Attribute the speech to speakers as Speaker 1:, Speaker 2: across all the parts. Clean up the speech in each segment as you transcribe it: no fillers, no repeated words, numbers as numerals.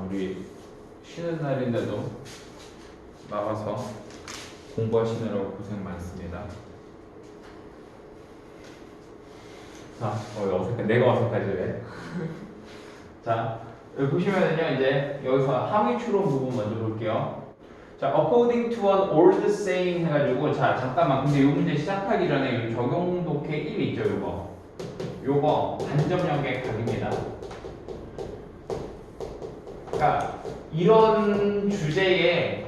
Speaker 1: 우리 쉬는 날인데도 나와서 공부하시느라고 고생 많습니다. 자, 어색해. 내가 어색하지 왜? 자, 여기 보시면은요, 이제 여기서 함의 추론 부분 먼저 볼게요. 자, according to an old saying 해가지고, 자, 잠깐만. 근데 이 문제 시작하기 전에 이 적용 독해 1 있죠, 요거 반점역의 각입니다. 그러니까 이런 주제에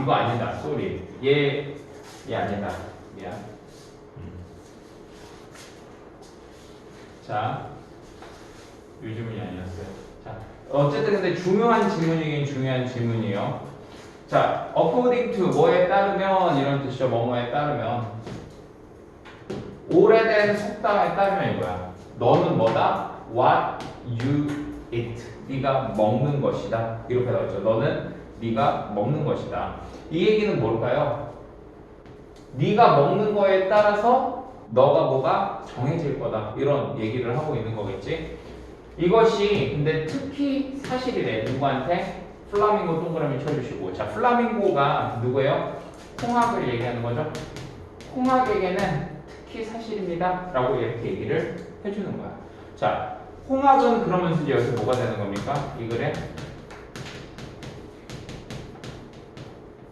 Speaker 1: 이거 아니다. 쏘리. 얘 아니다. 미안. 자, 이 질문이 아니었어요. 자, 어쨌든 근데 중요한 질문이긴 중요한 질문이에요. 자, according to 뭐에 따르면 이런 뜻이죠. 뭐뭐에 따르면 오래된 속담에 따르면 이거야. 너는 뭐다? What you eat. 네가 먹는 것이다. 이렇게 나왔죠. 너는 네가 먹는 것이다. 이 얘기는 뭘까요? 네가 먹는 거에 따라서 너가 뭐가 정해질 거다. 이런 얘기를 하고 있는 거겠지. 이것이 근데 특히 사실이래. 누구한테? 플라밍고 동그라미 쳐주시고. 자, 플라밍고가 누구예요? 홍학을 얘기하는 거죠. 홍학에게는 특히 사실입니다. 라고 이렇게 얘기를 해주는 거야. 자, 홍학은 그러면서 이제 여기서 뭐가 되는 겁니까? 이 글에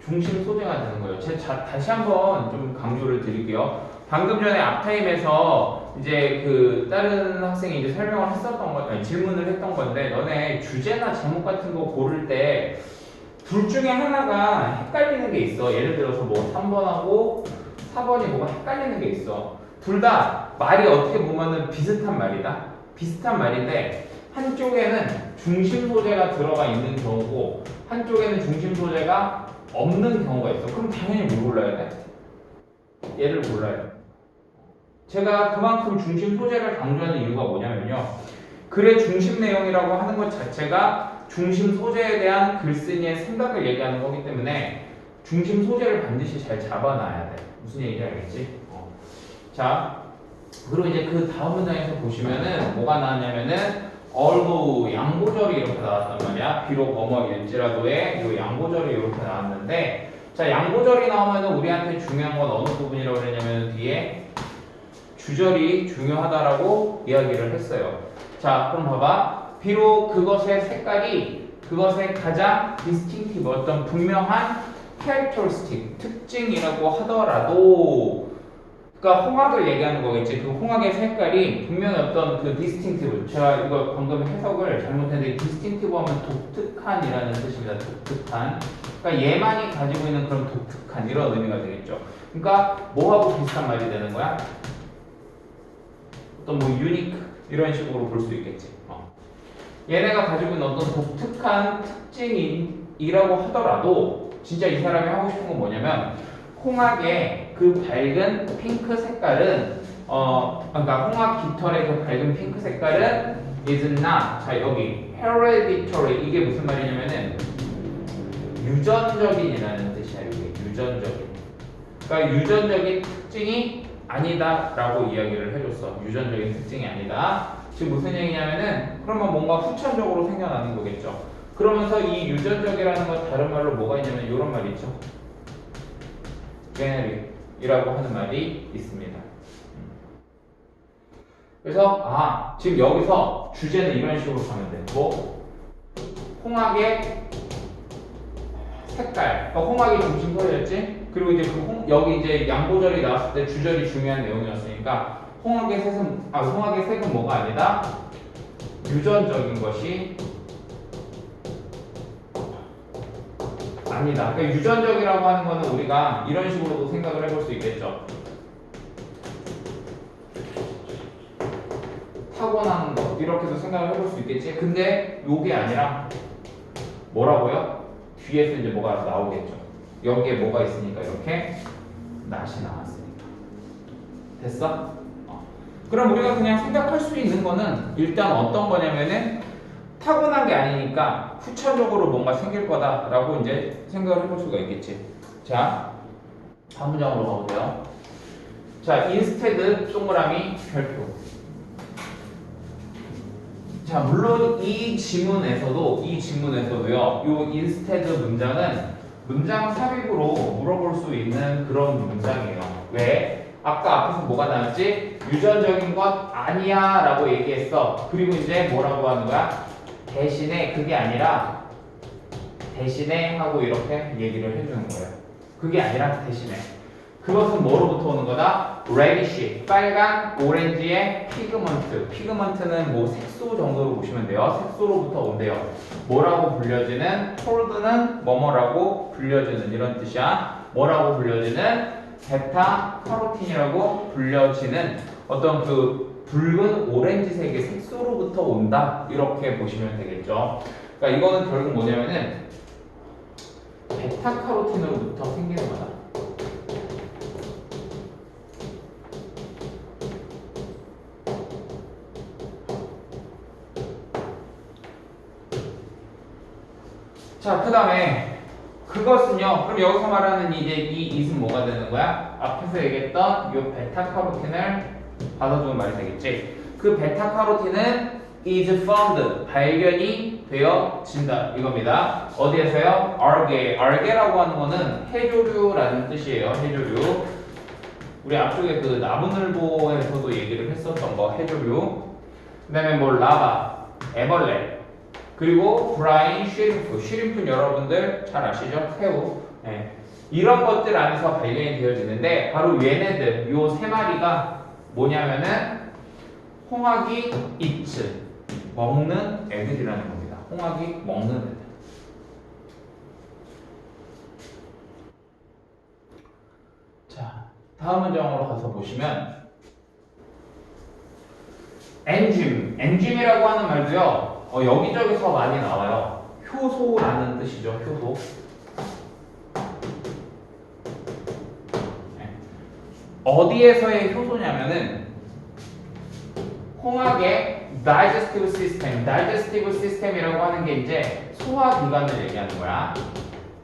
Speaker 1: 중심 소재가 되는 거예요. 제가 다시 한번 좀 강조를 드릴게요. 방금 전에 앞타임에서 이제 그 다른 학생이 이제 설명을 했었던 거, 질문을 했던 건데, 너네 주제나 제목 같은 거 고를 때 둘 중에 하나가 헷갈리는 게 있어. 예를 들어서 뭐 3번하고 4번이 뭐가 헷갈리는 게 있어. 둘 다 말이 어떻게 보면은 비슷한 말이다. 비슷한 말인데 한쪽에는 중심 소재가 들어가 있는 경우고 한쪽에는 중심 소재가 없는 경우가 있어. 그럼 당연히 뭘 골라야 돼? 얘를 골라야 돼. 제가 그만큼 중심 소재를 강조하는 이유가 뭐냐면요. 글의 중심 내용이라고 하는 것 자체가 중심 소재에 대한 글쓴이의 생각을 얘기하는 거기 때문에 중심 소재를 반드시 잘 잡아놔야 돼. 무슨 얘기인지 알겠지? 자, 그리고 이제 그 다음 문장에서 보시면은 뭐가 나왔냐면은 although 양보절이 이렇게 나왔단 말이야. 비록 뭐뭐일지라도의 이 양보절이 이렇게 나왔는데, 자, 양보절이 나오면은 우리한테 중요한 건 어느 부분이라고 그랬냐면 뒤에 주절이 중요하다라고 이야기를 했어요. 자, 그럼 봐봐. 비록 그것의 색깔이 그것의 가장 distinctive 어떤 분명한 characteristic 특징이라고 하더라도, 그러니까 홍학을 얘기하는 거겠지. 그 홍학의 색깔이 분명히 어떤 그 distinctive, 제가 이거 방금 해석을 잘못했는데 distinctive 하면 독특한이라는 뜻입니다. 독특한. 그러니까 얘만이 가지고 있는 그런 독특한 이런 의미가 되겠죠. 그러니까 뭐하고 비슷한 말이 되는 거야? 어떤 뭐 unique 이런 식으로 볼 수 있겠지. 얘네가 가지고 있는 어떤 독특한 특징이라고 하더라도 진짜 이 사람이 하고 싶은 건 뭐냐면 홍학의 그 밝은 핑크 색깔은 그러니까 홍학 깃털의 그 밝은 핑크 색깔은 is not, 자 여기 hereditary, 이게 무슨 말이냐면은 유전적인이라는 뜻이야. 이게 유전적인. 그러니까 유전적인 특징이 아니다라고 이야기를 해줬어. 유전적인 특징이 아니다. 지금 무슨 얘기냐면은 그러면 뭔가 후천적으로 생겨나는 거겠죠. 그러면서 이 유전적이라는 건 다른 말로 뭐가 있냐면 이런 말이 있죠. genetic이라고 하는 말이 있습니다. 그래서 지금 여기서 주제는 이런 식으로 가면 돼. 뭐 홍학의 색깔, 그러니까 홍학이 중심 소재였지. 그리고 이제 여기 이제 양보절이 나왔을 때 주절이 중요한 내용이었으니까 홍학의 색은 뭐가 아니다? 유전적인 것이 아니다. 그러니까 유전적이라고 하는 거는 우리가 이런 식으로도 생각을 해볼 수 있겠죠. 타고난 것 이렇게도 생각을 해볼 수 있겠지. 근데 요게 아니라 뭐라고요? 뒤에서 이제 뭐가 나오겠죠. 여기에 뭐가 있으니까 이렇게 낫이 나왔으니까. 됐어? 그럼 우리가 그냥 생각할 수 있는 거는 일단 어떤 거냐면은 타고난 게 아니니까 후천적으로 뭔가 생길 거다라고 이제 생각을 해볼 수가 있겠지. 자, 한 문장으로 가보세요. 자, instead 동그라미 별표. 자, 자, 물론 이 지문에서도요, 요 instead 문장은 문장 삽입으로 물어볼 수 있는 그런 문장이에요. 왜? 아까 앞에서 뭐가 나왔지? 유전적인 것 아니야 라고 얘기했어. 그리고 이제 뭐라고 하는 거야? 대신에 그게 아니라 대신에 하고 이렇게 얘기를 해주는 거예요. 그게 아니라 대신에. 그것은 뭐로부터 오는 거다? reddish, 빨간, 오렌지의 피그먼트. 피그먼트는 뭐 색소 정도로 보시면 돼요. 색소로부터 온대요. 뭐라고 불려지는? 톨드는 뭐뭐라고 불려지는 이런 뜻이야. 뭐라고 불려지는? 베타카로틴이라고 불려지는 어떤 그 붉은 오렌지색의 색소로부터 온다. 이렇게 보시면 되겠죠. 그러니까 이거는 결국 뭐냐면은 베타카로틴으로부터 생기는 거다. 자, 그 다음에 그것은요. 그럼 여기서 말하는 이제 이 it은 뭐가 되는 거야? 앞에서 얘기했던 이 베타카로틴을 받아주는 말이 되겠지. 그 베타카로틴은 is found, 발견이 되어진다 이겁니다. 어디에서요? 알게. 알게라고 하는 거는 해조류라는 뜻이에요. 해조류. 우리 앞쪽에 그 나무늘보에서도 얘기를 했었던 거 해조류. 그 다음에 뭐 라바, 애벌레. 그리고 브라인, 쉬림프는 여러분들 잘 아시죠? 새우. 네. 이런 것들 안에서 발견이 되어지는데 바로 얘네들 요 세 마리가 뭐냐면은 홍학이 이츠 먹는 애들이라는 겁니다. 홍학이 먹는 애들. 자, 다음 문장으로 가서 보시면 엔짐이라고 하는 말도요. 여기저기서 많이 나와요. 효소라는 뜻이죠. 효소. 네. 어디에서의 효소냐면은 홍학의 digestive system이라고 하는 게 이제 소화기관을 얘기하는 거야.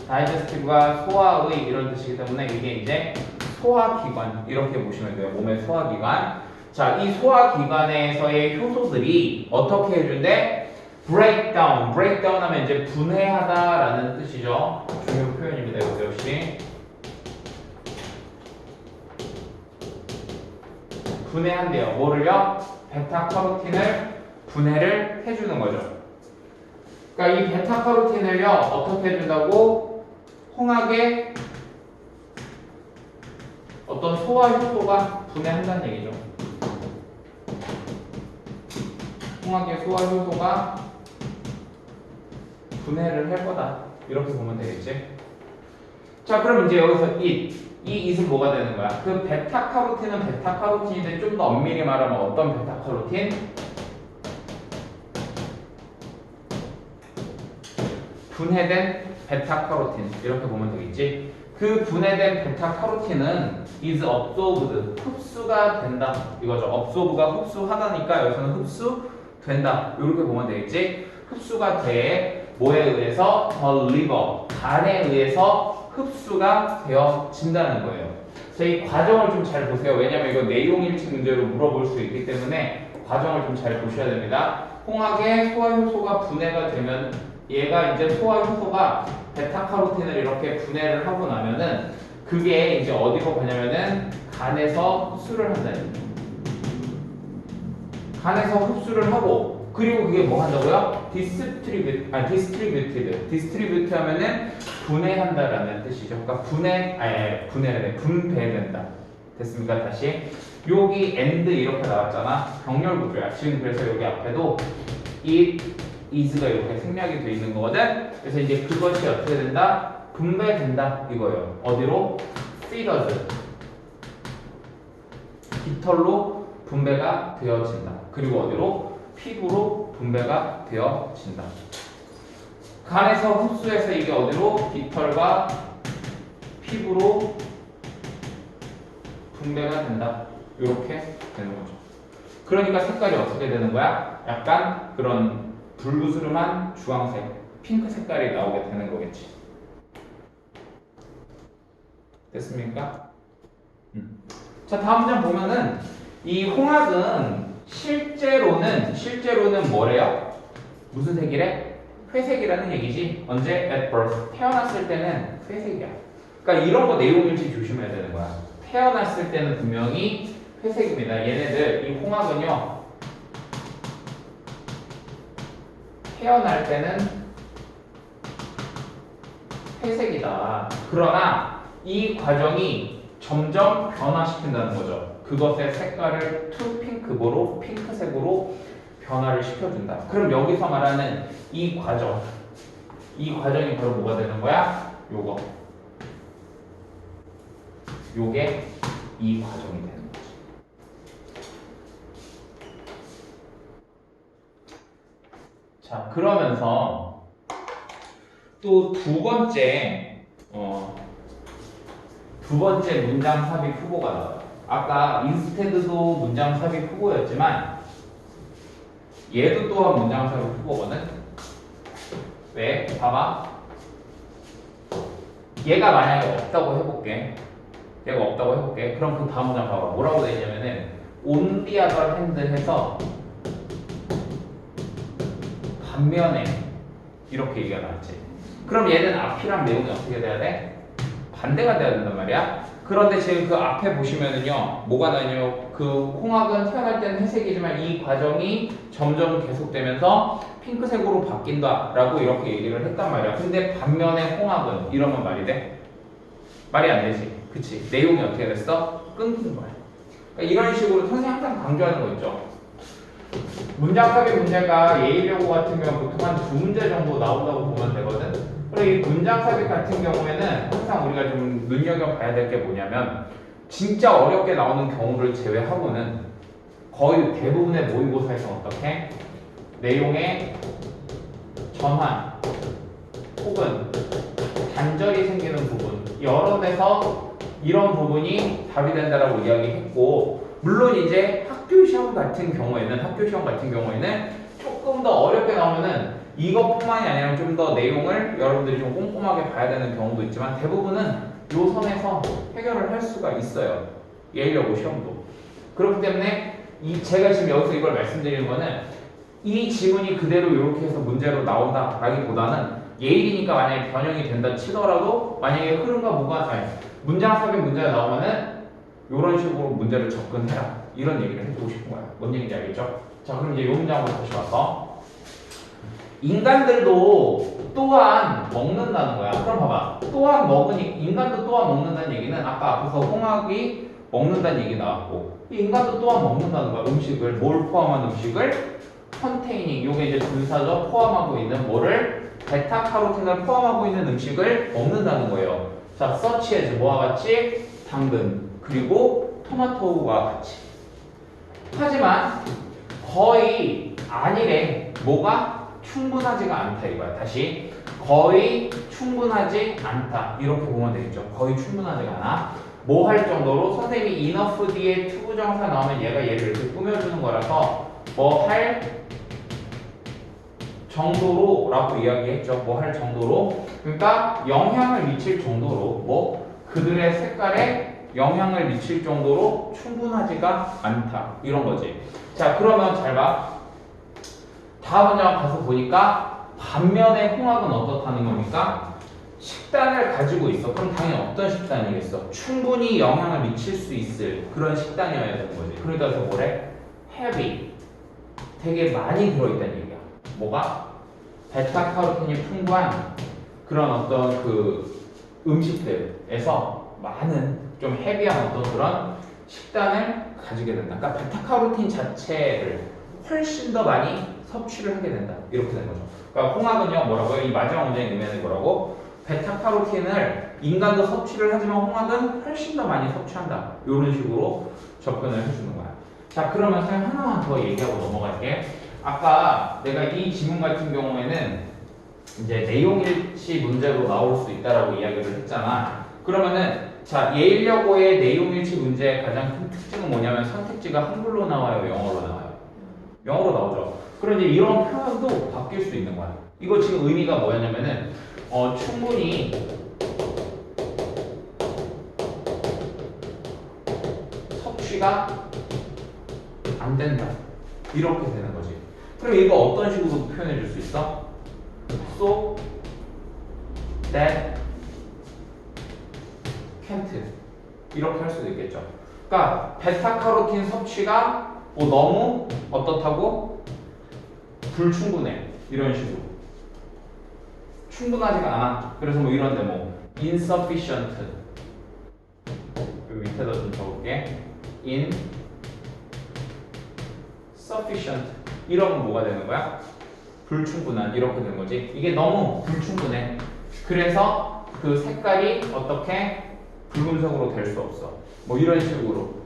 Speaker 1: digestive가 소화의 이런 뜻이기 때문에 이게 이제 소화기관 이렇게 보시면 돼요. 몸의 소화기관. 자, 이 소화기관에서의 효소들이 어떻게 해준대? breakdown 하면 이제 분해하다라는 뜻이죠. 중요 표현입니다. 이거 역시 분해한대요. 뭐를요? 베타카로틴을 분해를 해주는 거죠. 그러니까 이 베타카로틴을요 어떻게 해준다고? 홍학의 어떤 소화 효소가 분해한다는 얘기죠. 홍학의 소화 효소가 분해를 할 거다. 이렇게 보면 되겠지. 자, 그럼 이제 여기서 이 it은 뭐가 되는 거야? 그 베타카로틴은 베타카로틴인데 좀 더 엄밀히 말하면 어떤 베타카로틴? 분해된 베타카로틴 이렇게 보면 되겠지. 그 분해된 베타카로틴은 is absorbed 흡수가 된다 이거죠. absorb가 흡수하다니까 여기서는 흡수된다 이렇게 보면 되겠지. 흡수가 돼 뭐에 의해서? the liver 간에 의해서 흡수가 되어진다는 거예요. 자, 이 과정을 좀 잘 보세요. 왜냐면 이거 내용일치 문제로 물어볼 수 있기 때문에 과정을 좀 잘 보셔야 됩니다. 홍학의 소화효소가 분해가 되면 얘가 이제 소화효소가 베타카로틴을 이렇게 분해를 하고 나면은 그게 이제 어디로 가냐면은 간에서 흡수를 한다는 거예요. 간에서 흡수를 하고 그리고 그게 뭐 한다고요? 디스트리뷰트 하면은 분해한다라는 뜻이죠. 그러니까 분배된다. 됐습니까? 다시 여기 and 이렇게 나왔잖아. 병렬 구조야. 지금 그래서 여기 앞에도 it is가 이렇게 생략이 돼 있는 거거든. 그래서 이제 그것이 어떻게 된다? 분배된다 이거예요. 어디로? feeders 깃털로 분배가 되어진다. 그리고 어디로? 피부로 분배가 되어진다. 간에서 흡수해서 이게 어디로? 깃털과 피부로 분배가 된다. 이렇게 되는 거죠. 그러니까 색깔이 어떻게 되는 거야? 약간 그런 불그스름한 주황색, 핑크 색깔이 나오게 되는 거겠지. 됐습니까? 자, 다음 장 보면은 이 홍학은 실제로는 뭐래요? 무슨 색이래? 회색이라는 얘기지. 언제? at birth. 태어났을 때는 회색이야. 그러니까 이런 거 내용일치 조심해야 되는 거야. 태어났을 때는 분명히 회색입니다. 얘네들 이 홍학은요. 태어날 때는 회색이다. 그러나 이 과정이 점점 변화시킨다는 거죠. 그것의 색깔을 투 핑크보로 핑크색으로 변화를 시켜준다. 그럼 여기서 말하는 이 과정이 바로 뭐가 되는 거야? 요게 이 과정이 되는 거지. 자, 그러면서 또 두 번째 문장 삽입 후보가 나와요. 아까 인스테드도 문장 삽입 후보였지만 얘도 또한 문장 삽입 후보거든. 왜? 봐봐. 얘가 만약에 없다고 해볼게. 그럼 그 다음 문장 봐봐. 뭐라고 돼 있냐면은 on the other hand 해서 반면에 이렇게 얘기가 나왔지. 그럼 얘는 앞이랑 내용이 어떻게 돼야 돼? 반대가 돼야 된단 말이야. 그런데 지금 그 앞에 보시면은요, 뭐가 나요? 그 홍학은 태어날 때는 회색이지만 이 과정이 점점 계속되면서 핑크색으로 바뀐다라고 이렇게 얘기를 했단 말이야. 근데 반면에 홍학은 이러면 말이 돼? 말이 안 되지. 그치? 내용이 어떻게 됐어? 끊긴 거야. 그러니까 이런 식으로 선생님 항상 강조하는 거 있죠. 문장 삽입 문제가 예의여고 같은 경우 보통 한 두 문제 정도 나온다고 보면 되거든. 그리고 이 문장 삽입 같은 경우에는 항상 우리가 좀 눈여겨봐야 될 게 뭐냐면 진짜 어렵게 나오는 경우를 제외하고는 거의 대부분의 모의고사에서 어떻게 내용의 전환 혹은 단절이 생기는 부분 여러 데서 이런 부분이 답이 된다라고 이야기했고, 물론 이제 학교 시험 같은 경우에는 조금 더 어렵게 나오면은 이것뿐만이 아니라 좀 더 내용을 여러분들이 좀 꼼꼼하게 봐야 되는 경우도 있지만 대부분은 요 선에서 해결을 할 수가 있어요. 예의여고 시험도. 그렇기 때문에 제가 지금 여기서 이걸 말씀드리는 거는 이 지문이 그대로 이렇게 해서 문제로 나온다라기보다는 예일이니까 만약에 변형이 된다 치더라도 만약에 흐름과 무관한 문장 삽입 문제가 나오면은 이런 식으로 문제를 접근해라 이런 얘기를 해주고 싶은 거야. 뭔 얘기인지 알겠죠? 자, 그럼 이제 이 문장으로 다시 와서 인간들도 또한 먹는다는 거야. 그럼 봐봐. 인간도 또한 먹는다는 얘기는 아까 앞에서 홍학이 먹는다는 얘기 나왔고 인간도 또한 먹는다는 거야. 음식을 뭘 포함한 음식을 컨테이닝 요게 이제 분사죠. 포함하고 있는 뭐를 베타카로틴을 포함하고 있는 음식을 먹는다는 거예요. 자, such as 뭐와 같이 당근 그리고 토마토와 같이. 하지만 거의 아니래. 뭐가 충분하지가 않다 이거야. 다시 거의 충분하지 않다 이렇게 보면 되겠죠. 거의 충분하지가 않아. 뭐 할 정도로 선생님이 enough 뒤에 투부정사 나오면 얘가 얘를 이렇게 꾸며주는 거라서 뭐 할 정도로 라고 이야기했죠. 뭐 할 정도로. 그러니까 영향을 미칠 정도로 뭐 그들의 색깔에 영향을 미칠 정도로 충분하지가 않다 이런 거지. 자, 그러면 잘 봐. 다음 문장 가서 보니까 반면에 홍학은 어떻다는 겁니까? 식단을 가지고 있어. 그럼 당연히 어떤 식단이겠어? 충분히 영향을 미칠 수 있을 그런 식단이어야 되는 거지. 그러니까 그래서 뭐래? heavy. 되게 많이 들어있다는 얘기야. 뭐가? 베타카로틴이 풍부한 그런 어떤 그 음식들에서 많은 좀 헤비한 어떤 그런 식단을 가지게 된다. 그러니까 베타카로틴 자체를 훨씬 더 많이 섭취를 하게 된다. 이렇게 된 거죠. 그러니까 홍학은요 뭐라고요? 이 마지막 문장의 의미는 뭐라고? 베타카로틴을 인간도 섭취를 하지만 홍학은 훨씬 더 많이 섭취한다. 이런 식으로 접근을 해주는 거야. 자, 그러면 그냥 하나만 더 얘기하고 넘어갈게. 아까 내가 이 지문 같은 경우에는 이제 내용일치 문제로 나올 수 있다라고 이야기를 했잖아. 그러면은 자, 예일여고의 내용일치 문제의 가장 큰 특징은 뭐냐면 선택지가 한글로 나와요, 영어로 나와요? 영어로 나오죠. 그럼 이제 이런 표현도 바뀔 수 있는 거야. 이거 지금 의미가 뭐였냐면은 충분히 섭취가 안 된다. 이렇게 되는 거지. 그럼 이거 어떤 식으로 표현해 줄 수 있어? So that can't 이렇게 할 수도 있겠죠. 그러니까 베타카로틴 섭취가 너무 어떻다고? 불충분해. 이런 식으로. 충분하지가 않아. 그래서 뭐 이런데 뭐 insufficient 여기 밑에다 좀 적을게. insufficient 이러면 뭐가 되는 거야? 불충분한 이렇게 되는 거지. 이게 너무 불충분해. 그래서 그 색깔이 어떻게 붉은색으로 될 수 없어. 뭐 이런 식으로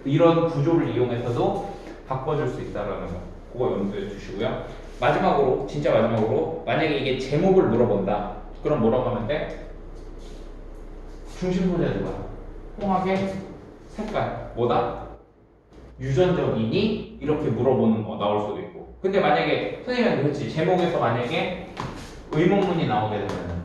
Speaker 1: 이런 구조를 이용해서도 바꿔줄 수 있다라는 거. 그거 염두에 두시고요. 마지막으로 진짜 마지막으로 만약에 이게 제목을 물어본다. 그럼 뭐라고 하면 돼? 중심 소재는 뭐야? 홍학의 색깔 뭐다? 유전적이니? 이렇게 물어보는 거 나올 수도 있고. 근데 만약에 선생님이 그렇지 제목에서 만약에 의문문이 나오게 되면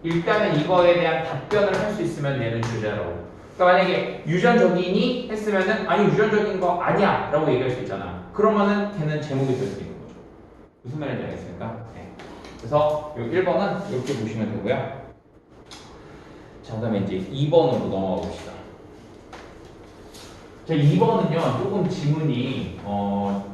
Speaker 1: 일단은 이거에 대한 답변을 할 수 있으면 얘는 주제라고. 그러니까 만약에 유전적이니? 했으면은 아니 유전적인 거 아니야 라고 얘기할 수 있잖아. 그러면은 걔는 제목이 될 수 있는 거죠. 무슨 말인지 알겠습니까? 네. 그래서 요 1번은 이렇게 보시면 되고요. 자, 그 다음에 이제 2번으로 넘어가 봅시다. 자, 2번은요, 조금 지문이,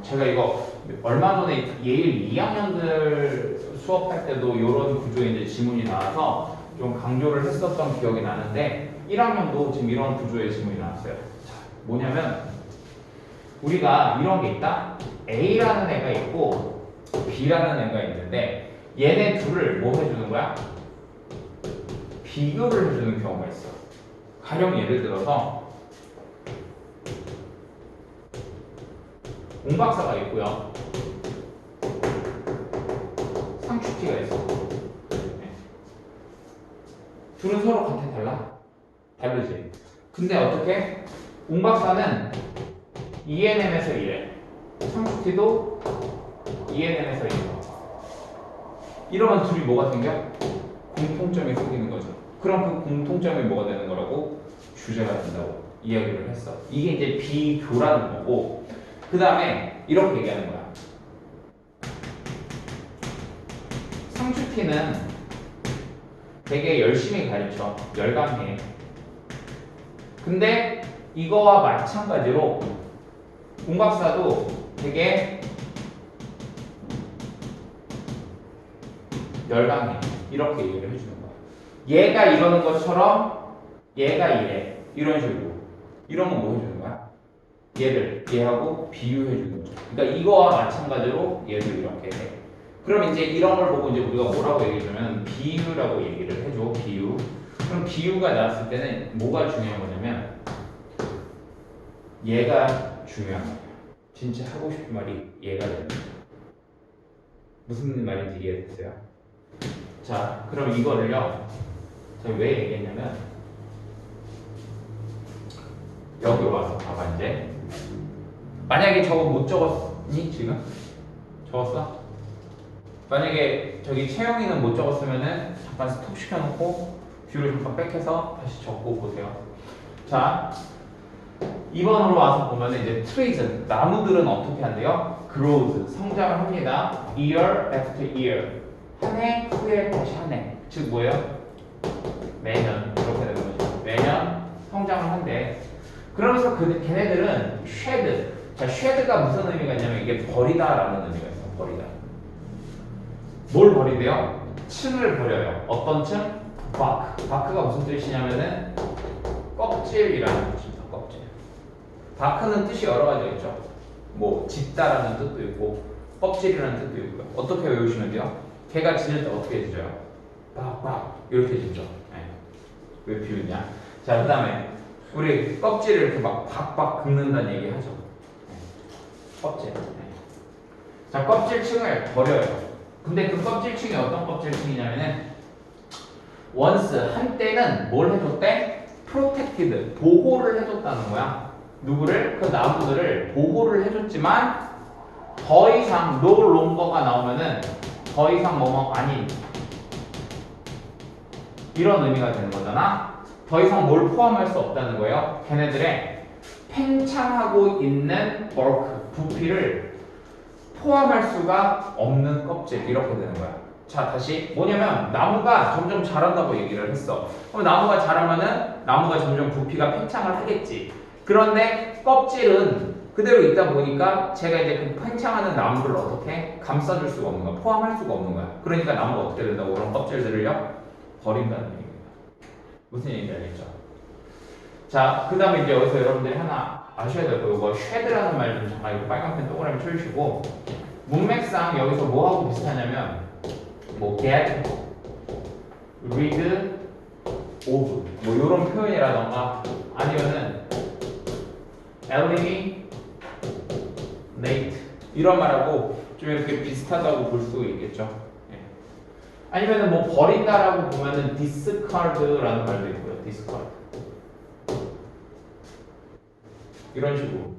Speaker 1: 제가 이거 얼마 전에 예일 2학년들 수업할 때도 이런 구조의 이제 지문이 나와서 좀 강조를 했었던 기억이 나는데, 1학년도 지금 이런 구조의 지문이 나왔어요. 자, 뭐냐면, 우리가 이런 게 있다? A라는 애가 있고, B라는 애가 있는데, 얘네 둘을 뭐 해주는 거야? 비교를 해주는 경우가 있어. 가령 예를 들어서 옹 박사가 있고요. 상추티가 있어. 네. 둘은 서로 같아 달라? 다르지. 근데 어떻게? 옹 박사는 ENM에서 이래. 상추티도 ENM에서 이래. 이러면 둘이 뭐가 생겨? 공통점이 생기는 거죠. 그럼 그 공통점이 뭐가 되는 거라고? 주제가 된다고 이야기를 했어. 이게 이제 비교라는 거고, 그 다음에 이렇게 얘기하는 거야. 상추티는 되게 열심히 가르쳐. 열감해. 근데 이거와 마찬가지로 공 박사도 되게 열감해. 이렇게 얘기를 해주는 거야. 얘가 이러는 것처럼 얘가 이래. 이런 식으로. 이러면 뭐 해주는 거야? 얘하고 비유해주는 거죠. 그러니까 이거와 마찬가지로 얘도 이렇게 해. 그럼 이제 이런 걸 보고 이제 우리가 뭐라고 얘기해주면 비유라고 얘기를 해줘. 비유. 그럼 비유가 나왔을 때는 뭐가 중요한 거냐면 얘가 중요한 거야. 진짜 하고 싶은 말이 얘가 되는 거야. 무슨 말인지 이해됐어요? 자, 그럼 이거를요. 저희 왜 얘기했냐면 여기 와서 봐봐 이제. 만약에 저거 못 적었니 지금? 적었어? 만약에 저기 채영이는 못 적었으면은 잠깐 스톱 시켜놓고 뷰를 잠깐 백해서 다시 적고 보세요. 자, 2번으로 와서 보면 이제 trees 나무들은 어떻게 한대요? grows 성장을 합니다. year after year 한 해 후에 다시 한 해. 즉 뭐예요? 매년 이렇게 되는 거죠. 매년 성장을 한대. 그러면서 걔네들은 shed. 자, shed가 무슨 의미가 있냐면 이게 버리다라는 의미가 있어. 버리다. 뭘 버린대요? 층을 버려요. 어떤 층? bark. bark가 무슨 뜻이냐면은 껍질이라는 뜻입니다. 껍질. bark는 뜻이 여러 가지가 있죠. 뭐 짖다라는 뜻도 있고 껍질이라는 뜻도 있고요. 어떻게 외우시면 돼요? 개가 짖을 때 어떻게 짖어요? 빡빡 이렇게 짖죠. 네. 왜 비웃냐? 자, 그 다음에 우리 껍질을 이렇게 막 박박 긁는다는 얘기 하죠. 네. 껍질. 네. 자, 껍질층을 버려요. 근데 그 껍질층이 어떤 껍질층이냐면은 once 한때는 뭘 해줬대? protected 보호를 해줬다는 거야. 누구를? 그 나무들을 보호를 해줬지만 더 이상 no longer가 나오면은 더 이상 뭐뭐 아닌 이런 의미가 되는 거잖아. 더 이상 뭘 포함할 수 없다는 거예요. 걔네들의 팽창하고 있는 bulk 부피를 포함할 수가 없는 껍질 이렇게 되는 거야. 자, 다시 뭐냐면 나무가 점점 자란다고 얘기를 했어. 그럼 나무가 자라면은 나무가 점점 부피가 팽창을 하겠지. 그런데 껍질은 그대로 있다 보니까 제가 이제 그 팽창하는 나무를 어떻게 감싸줄 수가 없는 거야. 포함할 수가 없는 거야. 그러니까 나무가 어떻게 된다고 그런 껍질들을요? 버린다는 얘기입니다. 무슨 얘기인지 알겠죠? 자, 그 다음에 이제 여기서 여러분들이 하나 아셔야 될 거, 이거 쉐드라는 말 좀 잠깐 이거 빨간펜 동그라미 쳐주시고, 문맥상 여기서 뭐하고 비슷하냐면 뭐 get, read, of 뭐 이런 표현이라던가 아니면은 eliminate 이런 말하고 좀 이렇게 비슷하다고 볼 수 있겠죠. 예. 아니면은 뭐 버린다라고 보면은 discard라는 말도 있고요. discard 이런 식으로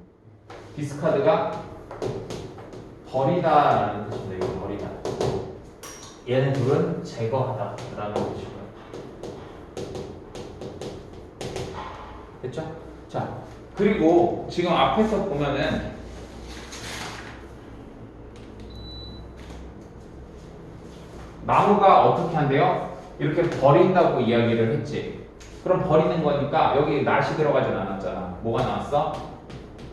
Speaker 1: discard가 버리다라는 뜻입니다. 이거 버리다. 얘네 둘은 제거하다라는 뜻이고요. 됐죠? 자, 그리고 지금 앞에서 보면은 나무가 어떻게 한대요? 이렇게 버린다고 이야기를 했지. 그럼 버리는 거니까 여기 날씨 들어가진 않았잖아. 뭐가 나왔어?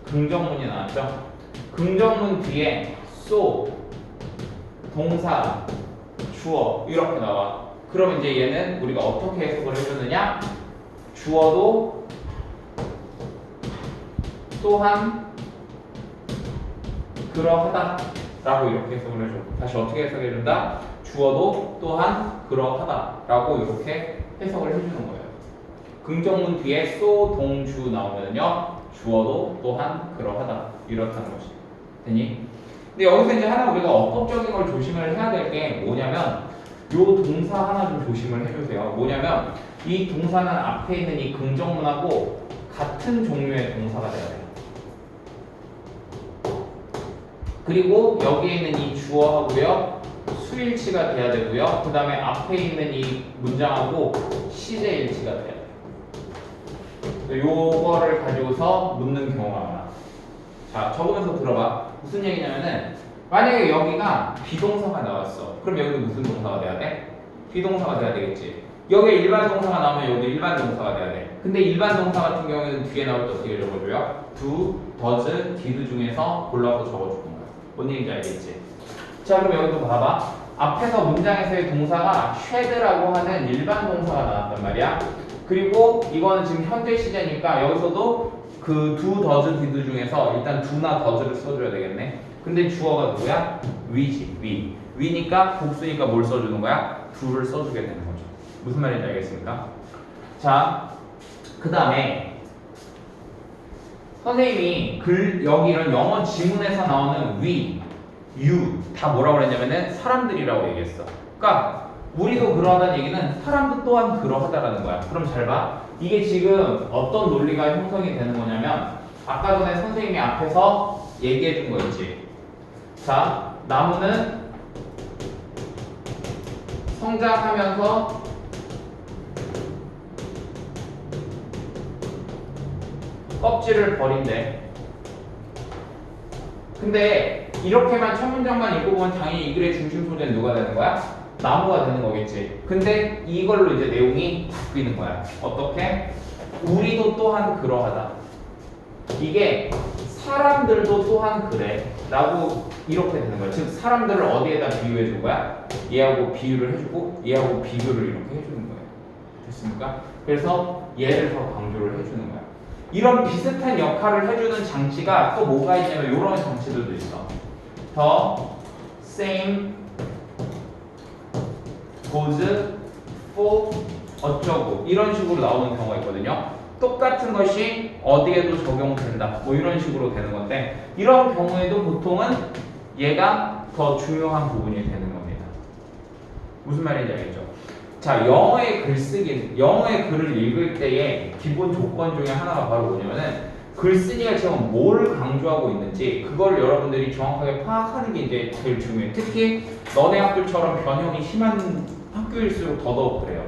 Speaker 1: 긍정문이 나왔죠? 긍정문 뒤에 so, 동사, 주어 이렇게 나와. 그럼 이제 얘는 우리가 어떻게 해석을 해주느냐? 주어도 또한 그러하다 라고 이렇게 해석을 해줘. 다시 어떻게 해석해준다? 주어도 또한 그러하다 라고 이렇게 해석을 해주는 거예요. 긍정문 뒤에 so, 동, 주 나오면요 주어도 또한 그러하다 이렇다는 것이 되니? 근데 여기서 이제 하나 우리가 어법적인 걸 조심을 해야 될 게 뭐냐면 요 동사 하나 좀 조심을 해주세요. 뭐냐면 이 동사는 앞에 있는 이 긍정문하고 같은 종류의 동사가 돼야 돼요. 그리고 여기에 있는 이 주어하고요 수일치가 돼야 되고요. 그 다음에 앞에 있는 이 문장하고 시제일치가 돼야 돼요. 요거를 가지고서 묻는 경우가 많아. 자, 적으면서 들어봐. 무슨 얘기냐면은 만약에 여기가 비동사가 나왔어. 그럼 여기는 무슨 동사가 돼야 돼? 비동사가 돼야 되겠지. 여기에 일반 동사가 나오면 여기도 일반 동사가 돼야 돼. 근데 일반 동사 같은 경우에는 뒤에 나올 때 어떻게 적어줘요? do, does, did 중에서 골라서 적어주는 거야. 뭔 얘기인지 알겠지? 자, 그럼 여기도 봐봐. 앞에서 문장에서의 동사가 shad라고 하는 일반 동사가 나왔단 말이야. 그리고 이거는 지금 현재 시제니까 여기서도 그 do, does, did 중에서 일단 do나 does를 써줘야 되겠네. 근데 주어가 누구야? we지, we. we니까 복수니까 뭘 써주는 거야? do를 써주게 되는 거죠. 무슨 말인지 알겠습니까? 자, 그 다음에 선생님이 여기 이런 영어 지문에서 나오는 we, you 다 뭐라고 그랬냐면은 사람들이라고 얘기했어. 그러니까 우리도 그러하다는 얘기는 사람도 또한 그러하다라는 거야. 그럼 잘 봐. 이게 지금 어떤 논리가 형성이 되는 거냐면 아까 전에 선생님이 앞에서 얘기해 준 거 있지. 자, 나무는 성장하면서 껍질을 버린대. 근데 이렇게만 첫 문장만 읽고 보면 당연히 이 글의 중심 소재는 누가 되는 거야? 나무가 되는 거겠지. 근데 이걸로 이제 내용이 바뀌는 거야. 어떻게? 우리도 또한 그러하다. 이게 사람들도 또한 그래 라고 이렇게 되는 거야. 즉 사람들을 어디에다 비유해 준 거야? 얘하고 비유를 해주고 얘하고 비교를 이렇게 해주는 거예요. 됐습니까? 그래서 얘를 더 강조를 해주는 거야. 이런 비슷한 역할을 해주는 장치가 또 뭐가 있냐면 이런 장치들도 있어. The same goes for 어쩌고 이런 식으로 나오는 경우가 있거든요. 똑같은 것이 어디에도 적용된다. 뭐 이런 식으로 되는 건데 이런 경우에도 보통은 얘가 더 중요한 부분이 되는 겁니다. 무슨 말인지 알겠죠? 자, 영어의 글쓰기, 영어의 글을 읽을 때의 기본 조건 중에 하나가 바로 뭐냐면은 글쓰기가 지금 뭘 강조하고 있는지 그걸 여러분들이 정확하게 파악하는 게 이제 제일 중요해요. 특히 너네 학교처럼 변형이 심한 학교일수록 더더욱 그래요.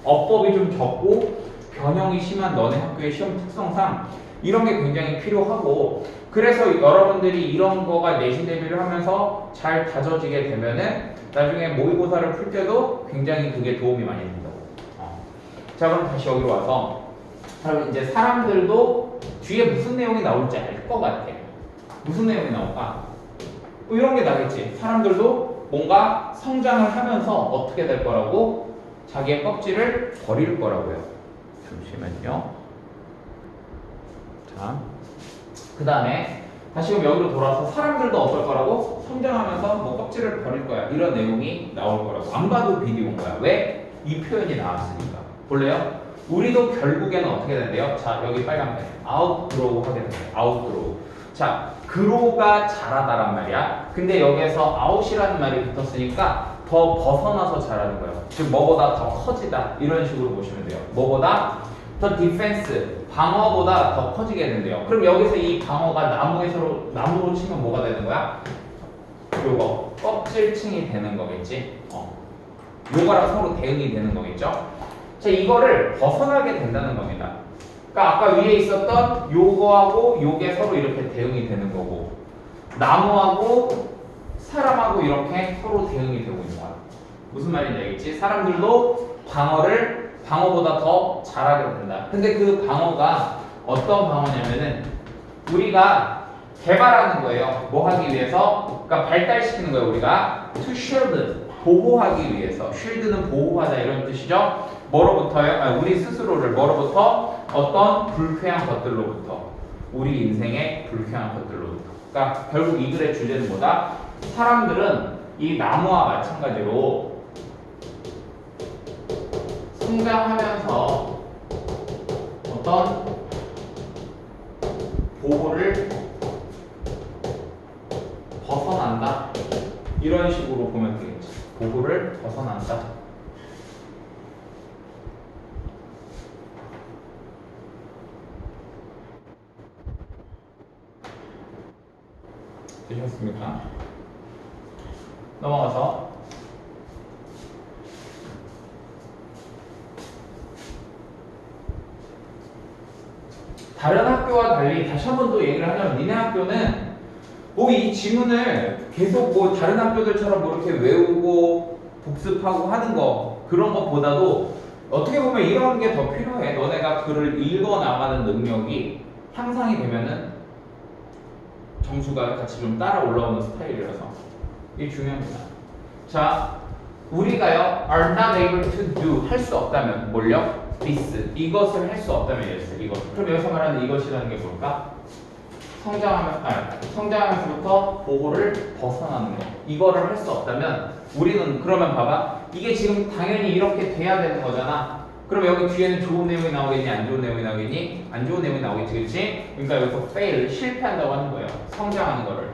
Speaker 1: 어법이 좀 적고 변형이 심한 너네 학교의 시험 특성상 이런 게 굉장히 필요하고 그래서 여러분들이 이런 거가 내신 대비를 하면서 잘 다져지게 되면은 나중에 모의고사를 풀 때도 굉장히 그게 도움이 많이 된다고. 자 그럼 다시 여기로 와서 그럼 이제 사람들도 뒤에 무슨 내용이 나올지 알 것 같아. 무슨 내용이 나올까? 뭐 이런 게 나겠지. 사람들도 뭔가 성장을 하면서 어떻게 될 거라고 자기의 껍질을 버릴 거라고요. 잠시만요. 자, 그 다음에 다시금 여기로 돌아와서 사람들도 어떨 거라고 성장하면서 뭐 껍질을 버릴 거야. 이런 내용이 나올 거라고. 안 봐도 비디오인 거야. 왜? 이 표현이 나왔으니까. 볼래요? 우리도 결국에는 어떻게 된대요? 자, 여기 빨간 펜. 아웃그로우 하게 된대요. 아웃그로우. 자, 그로가 자라다란 말이야. 근데 여기에서 아웃이라는 말이 붙었으니까 더 벗어나서 자라는 거예요. 즉, 뭐보다 더 커지다. 이런 식으로 보시면 돼요. 뭐보다 더 디펜스, 방어보다 더 커지게 된대요. 그럼 여기서 이 방어가 나무로 치면 뭐가 되는 거야? 요거, 껍질층이 되는 거겠지? 요거랑 서로 대응이 되는 거겠죠? 자, 이거를 벗어나게 된다는 겁니다. 그러니까 아까 위에 있었던 요거하고 요게 서로 이렇게 대응이 되는 거고 나무하고 사람하고 이렇게 서로 대응이 되고 있는 거야. 무슨 말인지 알겠지? 사람들도 방어보다 더 잘하게 된다. 근데 그 방어가 어떤 방어냐면은 우리가 개발하는 거예요. 뭐 하기 위해서? 그러니까 발달시키는 거예요. 우리가 to shield, 보호하기 위해서. shield는 보호하다 이런 뜻이죠. 뭐로부터요? 우리 스스로를 뭐로부터? 어떤 불쾌한 것들로부터. 우리 인생의 불쾌한 것들로부터. 그러니까 결국 이 글의 주제는 뭐다? 사람들은 이 나무와 마찬가지로 성장하면서 어떤 보호를 벗어난다. 이런 식으로 보면 되겠지. 보호를 벗어난다. 되셨습니까? 넘어가서 다른 학교와 달리 다시 한 번 더 얘기를 하자면 니네 학교는 뭐 이 지문을 계속 뭐 다른 학교들처럼 뭐 이렇게 외우고 복습하고 하는 거 그런 것보다도 어떻게 보면 이런 게 더 필요해. 너네가 글을 읽어 나가는 능력이 향상이 되면은 점수가 같이 좀 따라 올라오는 스타일이라서 이게 중요합니다. 자, 우리가요 are not able to do 할 수 없다면 뭘요? this 이것을 할 수 없다면 이랬어요. 이것. 그럼 여기서 말하는 이것이라는 게 뭘까? 성장하면서부터 보호를 벗어나는 거. 이거를 할 수 없다면 우리는 그러면 봐봐. 이게 지금 당연히 이렇게 돼야 되는 거잖아. 그럼 여기 뒤에는 좋은 내용이 나오겠니? 안 좋은 내용이 나오겠니? 안 좋은 내용이 나오겠지, 그렇지? 그러니까 여기서 fail, 실패한다고 하는 거예요. 성장하는 거를.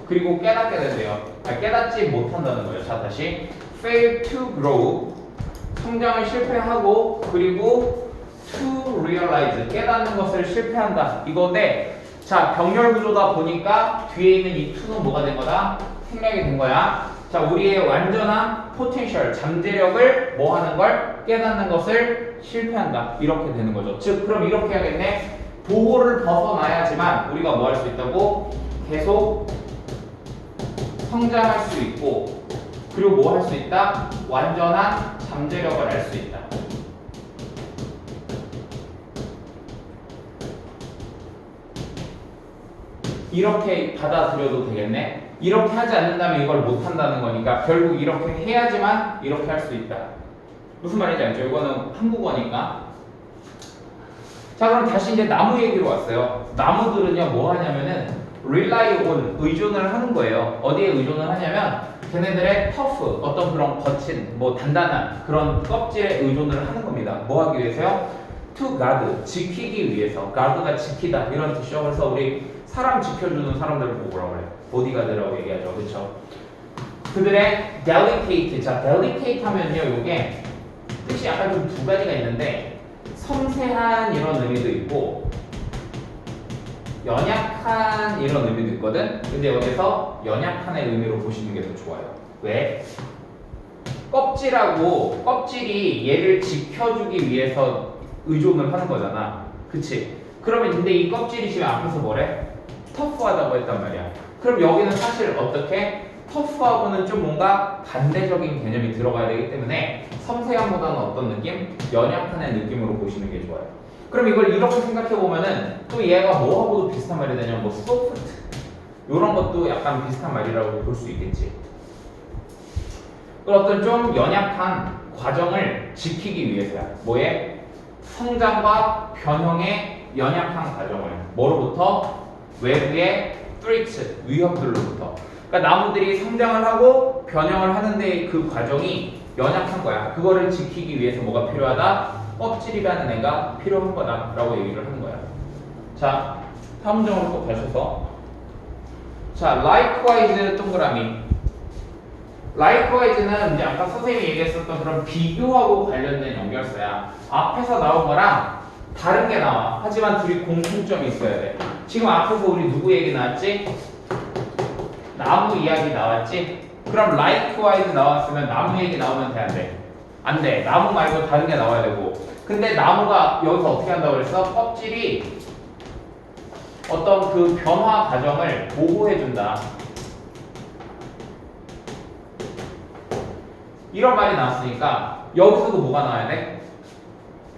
Speaker 1: 그리고 깨닫게 된대요. 깨닫지 못한다는 거예요. 자, 다시 fail to grow, 성장을 실패하고 그리고 to realize, 깨닫는 것을 실패한다. 이건데 자, 병렬 구조다 보니까 뒤에 있는 이 to는 뭐가 된 거다? 생략이 된 거야. 자, 우리의 완전한 포텐셜, 잠재력을 뭐 하는 걸? 깨닫는 것을 실패한다. 이렇게 되는 거죠. 즉, 그럼 이렇게 해야겠네. 보호를 벗어나야지만 우리가 뭐 할 수 있다고? 계속 성장할 수 있고, 그리고 뭐 할 수 있다? 완전한 잠재력을 알 수 있다. 이렇게 받아들여도 되겠네. 이렇게 하지 않는다면 이걸 못한다는 거니까 결국 이렇게 해야지만 이렇게 할 수 있다. 무슨 말인지 알죠? 이거는 한국어니까. 자, 그럼 다시 이제 나무 얘기로 왔어요. 나무들은요 뭐 하냐면은 rely on, 의존을 하는 거예요. 어디에 의존을 하냐면 걔네들의 tough, 어떤 그런 거친, 뭐 단단한 그런 껍질에 의존을 하는 겁니다. 뭐 하기 위해서요? to guard, 지키기 위해서. guard가 지키다 이런 뜻이죠. 그래서 우리 사람 지켜주는 사람들을 보고 뭐라고 그래요? 보디가드라고 얘기하죠. 그렇죠? 그들의 delicate, 자 delicate 하면요 요게 뜻이 약간 좀 두 가지가 있는데 섬세한 이런 의미도 있고 연약한 이런 의미도 있거든. 근데 여기서 연약한의 의미로 보시는 게 더 좋아요. 왜? 껍질이 얘를 지켜주기 위해서 의존을 하는 거잖아. 그치? 그러면 근데 이 껍질이 지금 앞에서 뭐래? 터프하다고 했단 말이야. 그럼 여기는 사실 어떻게? 터프하고는 좀 뭔가 반대적인 개념이 들어가야 되기 때문에 섬세함보다는 어떤 느낌? 연약한의 느낌으로 보시는 게 좋아요. 그럼 이걸 이렇게 생각해 보면은 또 얘가 뭐하고도 비슷한 말이 되냐면 뭐 소프트 이런 것도 약간 비슷한 말이라고 볼 수 있겠지. 어떤 좀 연약한 과정을 지키기 위해서야. 뭐에? 성장과 변형의 연약한 과정을 뭐로부터? 외부의 threats, 위협들로부터. 그러니까 나무들이 성장을 하고 변형을 하는데 그 과정이 연약한 거야. 그거를 지키기 위해서 뭐가 필요하다? 껍질이라는 애가 필요한 거다라고 얘기를 하는 거야. 자, 다음 문장으로 또 가셔서 자, likewise 동그라미. likewise,는 이제 아까 선생님이 얘기했었던 그런 비교하고 관련된 연결사야. 앞에서 나온 거랑 다른 게 나와. 하지만 둘이 공통점이 있어야 돼. 지금 앞에서 우리 누구 얘기 나왔지? 나무 이야기 나왔지? 그럼 likewise 나왔으면 나무 얘기 나오면 돼, 안 돼? 안 돼. 나무 말고 다른 게 나와야 되고. 근데 나무가 여기서 어떻게 한다고 그랬어? 껍질이 어떤 그 변화 과정을 보호해준다. 이런 말이 나왔으니까 여기서도 뭐가 나와야 돼?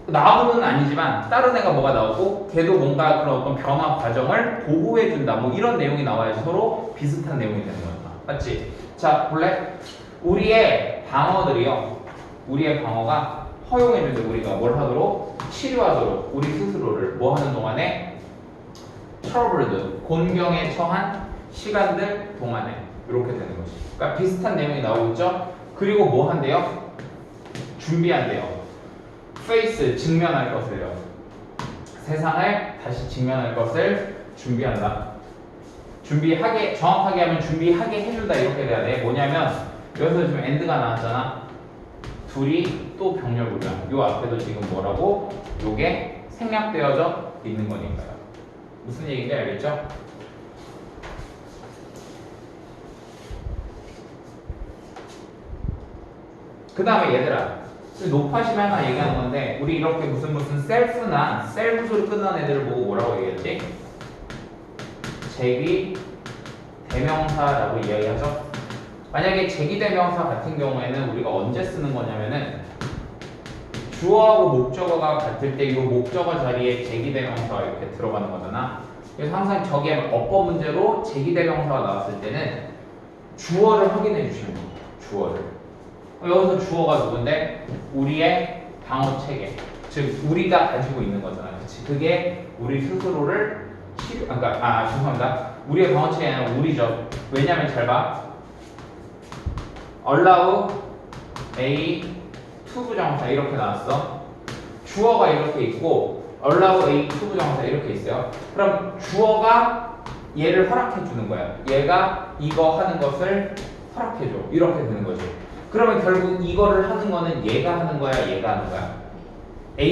Speaker 1: 나무는 아니지만 다른 애가 뭐가 나오고 걔도 뭔가 그런 어떤 변화 과정을 보호해준다. 뭐 이런 내용이 나와야지 서로 비슷한 내용이 되는 거야. 맞지? 자, 볼래? 우리의 방어들이요. 우리의 방어가 허용해준대. 우리가 뭘 하도록? 치료하도록 우리 스스로를 뭐 하는 동안에? troubled, 곤경에 처한 시간들 동안에 이렇게 되는 거지. 그러니까 비슷한 내용이 나오고 있죠? 그리고 뭐 한대요? 준비한대요. face, 직면할 것을요. 세상을 다시 직면할 것을 준비한다. 준비하게, 정확하게 하면 준비하게 해준다 이렇게 돼야 돼. 뭐냐면 여기서 지금 end가 나왔잖아. 둘이 또 병렬구조야. 요 앞에도 지금 뭐라고? 요게 생략되어져 있는 거니까요. 무슨 얘기인지 알겠죠? 그 다음에 얘들아, 높아심에 하나 얘기하는 건데 우리 이렇게 무슨 셀프나 셀프소리 끝난 애들을 보고 뭐라고 얘기했지? 제기 대명사라고 이야기하죠. 만약에 제기 대명사 같은 경우에는 우리가 언제 쓰는 거냐면은 주어하고 목적어가 같을 때 이 목적어 자리에 제기 대명사가 이렇게 들어가는 거잖아. 그래서 항상 저게 어법 문제로 제기 대명사가 나왔을 때는 주어를 확인해 주시는 거예요. 주어를. 여기서 주어가 누군데? 우리의 방어 체계. 즉 우리가 가지고 있는 거잖아. 그치? 그게 우리 스스로를 죄송합니다. 우리의 방어 체계가 아니라 우리죠. 왜냐면 잘 봐. allow A 투부정사 이렇게 나왔어. 주어가 이렇게 있고 allow A 투부정사 이렇게 있어요. 그럼 주어가 얘를 허락해 주는 거야. 얘가 이거 하는 것을 허락해 줘. 이렇게 되는 거지. 그러면 결국 이거를 하는 거는 얘가 하는 거야, 얘가 하는 거야?